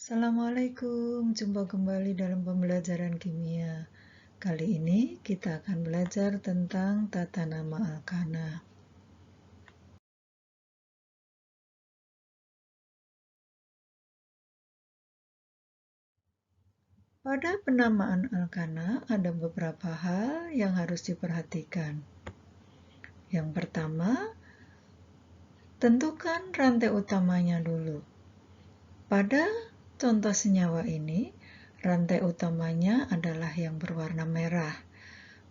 Assalamualaikum, jumpa kembali dalam pembelajaran kimia. Kali ini kita akan belajar tentang tata nama alkana. Pada penamaan alkana ada beberapa hal yang harus diperhatikan. Yang pertama, tentukan rantai utamanya dulu. Pada contoh senyawa ini, rantai utamanya adalah yang berwarna merah.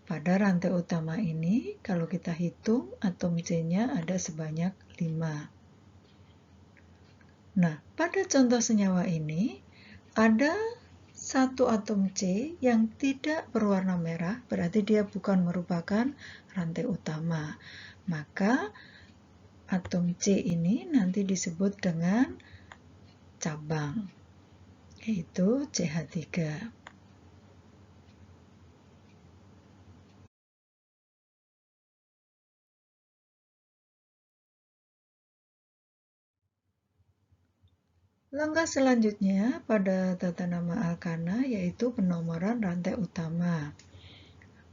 Pada rantai utama ini, kalau kita hitung, atom C-nya ada sebanyak 5. Nah, pada contoh senyawa ini, ada satu atom C yang tidak berwarna merah, berarti dia bukan merupakan rantai utama. Maka, atom C ini nanti disebut dengan cabang, yaitu CH3. Langkah selanjutnya pada tata nama alkana yaitu penomoran rantai utama.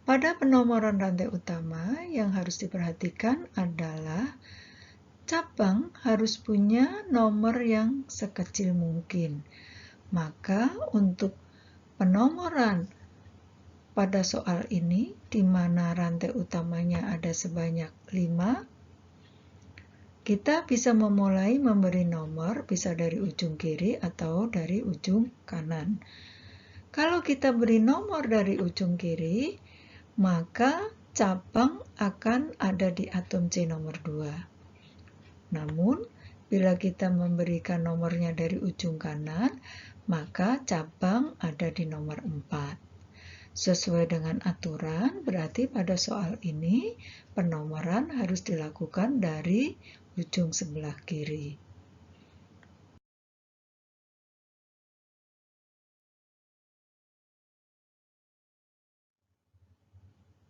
Pada penomoran rantai utama yang harus diperhatikan adalah cabang harus punya nomor yang sekecil mungkin. Maka untuk penomoran pada soal ini, di mana rantai utamanya ada sebanyak 5, kita bisa memulai memberi nomor, bisa dari ujung kiri atau dari ujung kanan. Kalau kita beri nomor dari ujung kiri, maka cabang akan ada di atom C nomor 2. Namun, bila kita memberikan nomornya dari ujung kanan, maka cabang ada di nomor 4. Sesuai dengan aturan, berarti pada soal ini penomoran harus dilakukan dari ujung sebelah kiri.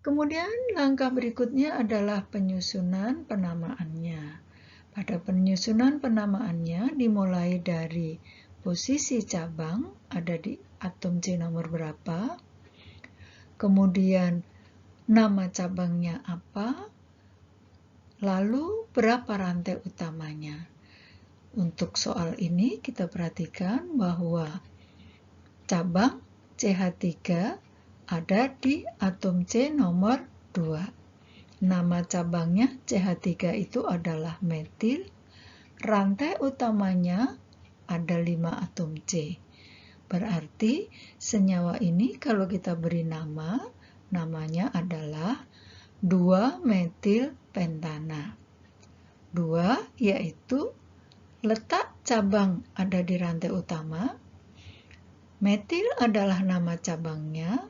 Kemudian langkah berikutnya adalah penyusunan penamaannya. Pada penyusunan penamaannya dimulai dari posisi cabang ada di atom C nomor berapa, kemudian nama cabangnya apa, lalu berapa rantai utamanya. Untuk soal ini kita perhatikan bahwa cabang CH3 ada di atom C nomor 2. Nama cabangnya CH3 itu adalah metil. Rantai utamanya ada 5 atom C. Berarti senyawa ini kalau kita beri nama, namanya adalah 2-metil pentana. 2 yaitu letak cabang ada di rantai utama, metil adalah nama cabangnya,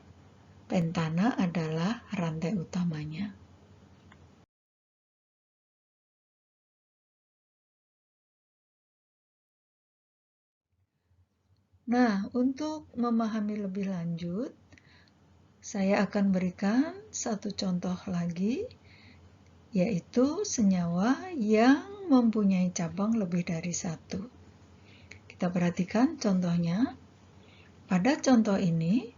pentana adalah rantai utamanya. Nah, untuk memahami lebih lanjut, saya akan berikan satu contoh lagi, yaitu senyawa yang mempunyai cabang lebih dari 1. Kita perhatikan contohnya. Pada contoh ini,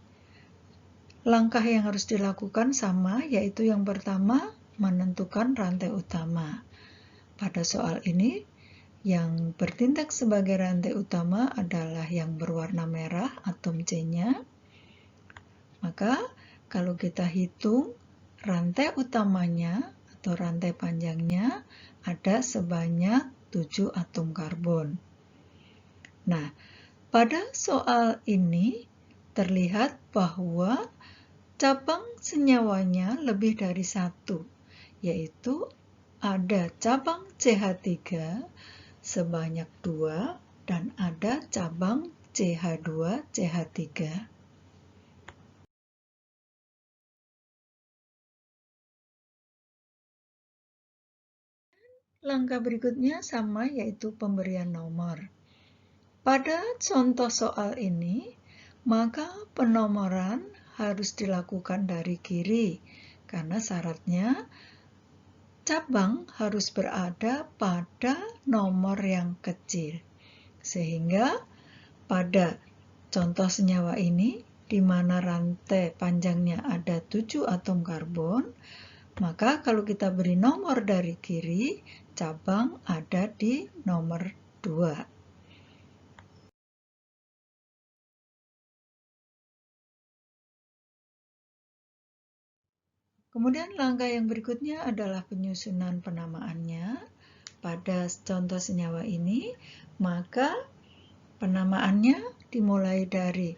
langkah yang harus dilakukan sama, yaitu yang pertama, menentukan rantai utama. Pada soal ini, yang bertindak sebagai rantai utama adalah yang berwarna merah, atom C-nya. Maka, kalau kita hitung, rantai utamanya atau rantai panjangnya ada sebanyak 7 atom karbon. Nah, pada soal ini terlihat bahwa cabang senyawanya lebih dari 1, yaitu ada cabang CH3 sebanyak 2 dan ada cabang CH2 CH3. Langkah berikutnya sama, yaitu pemberian nomor. Pada contoh soal ini, maka penomoran harus dilakukan dari kiri, karena syaratnya cabang harus berada pada nomor yang kecil. Sehingga pada contoh senyawa ini, di mana rantai panjangnya ada 7 atom karbon, maka kalau kita beri nomor dari kiri, cabang ada di nomor 2. Kemudian langkah yang berikutnya adalah penyusunan penamaannya. Pada contoh senyawa ini, maka penamaannya dimulai dari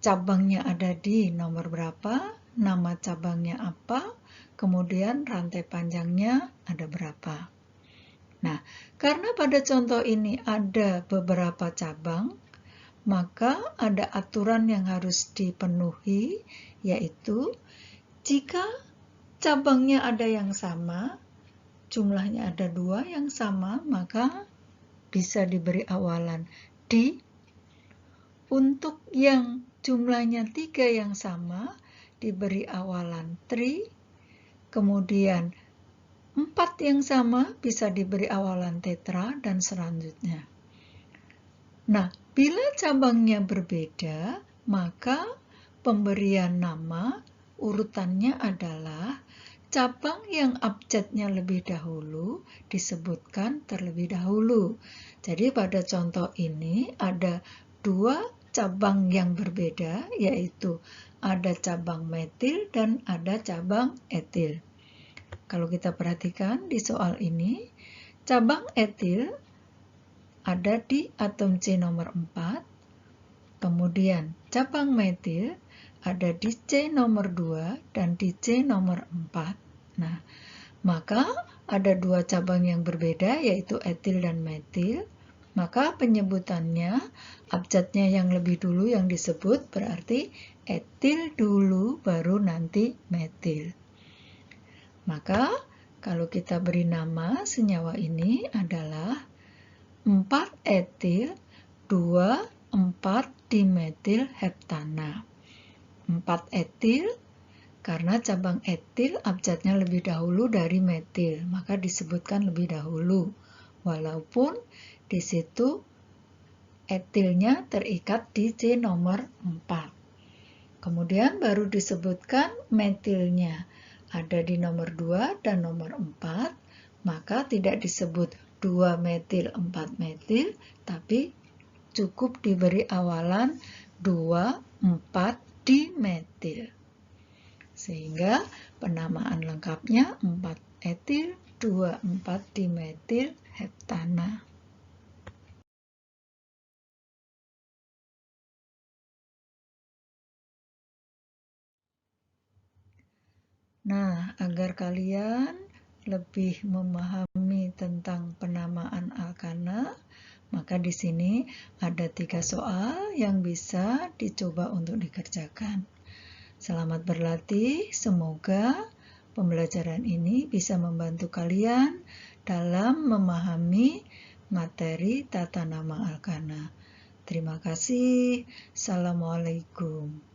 cabangnya ada di nomor berapa, nama cabangnya apa, kemudian rantai panjangnya ada berapa. Nah, karena pada contoh ini ada beberapa cabang, maka ada aturan yang harus dipenuhi, yaitu jika cabangnya ada yang sama, jumlahnya ada 2 yang sama, maka bisa diberi awalan di. Untuk yang jumlahnya 3 yang sama, diberi awalan tri. Kemudian 4 yang sama bisa diberi awalan tetra, dan selanjutnya. Nah, bila cabangnya berbeda, maka pemberian nama urutannya adalah cabang yang abjadnya lebih dahulu disebutkan terlebih dahulu. Jadi pada contoh ini ada 2 cabang yang berbeda, yaitu ada cabang metil dan ada cabang etil. Kalau kita perhatikan di soal ini, cabang etil ada di atom C nomor 4, kemudian cabang metil ada di C nomor 2 dan di C nomor 4. Nah, maka ada 2 cabang yang berbeda, yaitu etil dan metil. Maka penyebutannya, abjadnya yang lebih dulu yang disebut, berarti etil dulu baru nanti metil. Maka kalau kita beri nama senyawa ini adalah 4 etil 2 4-dimetil heptana. 4 etil karena cabang etil abjadnya lebih dahulu dari metil, maka disebutkan lebih dahulu. Walaupun di situ etilnya terikat di C nomor 4. Kemudian baru disebutkan metilnya ada di nomor 2 dan nomor 4, maka tidak disebut 2 metil 4 metil, tapi cukup diberi awalan 2 4 dimetil. Sehingga penamaan lengkapnya 4 etil 2 4 dimetil heptana. Nah, agar kalian lebih memahami tentang penamaan alkana, maka di sini ada 3 soal yang bisa dicoba untuk dikerjakan. Selamat berlatih, semoga pembelajaran ini bisa membantu kalian dalam memahami materi tata nama alkana. Terima kasih. Assalamualaikum.